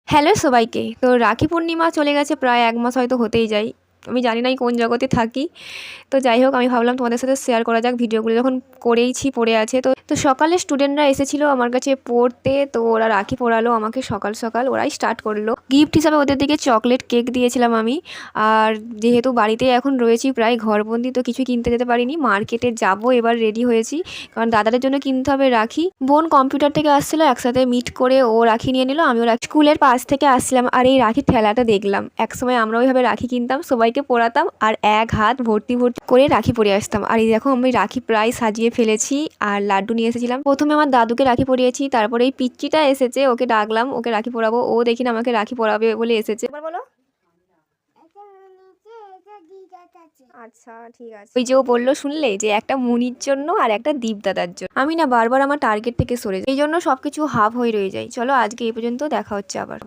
Hello সবাইকে। তো রাখি পূর্ণিমা চলে গেছে, প্রায় ১ মাস হয়তো হতেই যায়। আমি জানি না কোন জগতে থাকি। তো যাই হোক, আমি ভাবলাম তোমাদের সাথে শেয়ার করা যাক ভিডিওগুলো, যখন করেইছি পড়ে আছে। তো সকালে স্টুডেন্টরা এসেছিলো আমার কাছে পড়তে, তো ওরা রাখি পরালো আমাকে সকাল সকাল, ওরাই স্টার্ট করলো। গিফট হিসাবে ওদের দিকে চকলেট কেক দিয়েছিলাম আমি। আর যেহেতু বাড়িতে এখন রয়েছি প্রায় ঘরবন্দি, তো কিছু কিনতে যেতে পারিনি, মার্কেটে যাব, এবার রেডি হয়েছি কারণ দাদাদের জন্য কিনতে হবে রাখি। বোন কম্পিউটার থেকে আসছিল, একসাথে মিট করে ও রাখি নিয়ে নিল, আমিও স্কুলের পাশ থেকে আসছিলাম আর এই রাখির ঠেলাটা দেখলাম। একসময় আমরা ওইভাবে রাখি কিনতাম, সবাইকে পরাতাম আর এক হাত ভর্তি ভর্তি করে রাখি পরিয়ে আসতাম। আর এই দেখো, আমি রাখি প্রায় সাজিয়ে ফেলেছি আর লাড্ডু নিয়ে এসেছিলাম। প্রথমে আমার দাদুকে রাখি পরিয়েছি, তারপরে এই পিচ্চিটা এসেছে, ওকে ডাকলাম, ওকে রাখি পরাবো। ও দেখি না আমাকে রাখি পরাবে বলে এসেছে। এবার বলো। আচ্ছা ঠিক আছে। ওই যে ও বললো শুনলে, যে একটা মুনির জন্য আর একটা দীপদাদার জন্য। আমি না বারবার আমার টার্গেট থেকে সরে যাই, এই জন্য সবকিছু হাফ হয়ে রয়ে যায়। চলো আজকে এই পর্যন্ত, দেখা হচ্ছে আবার।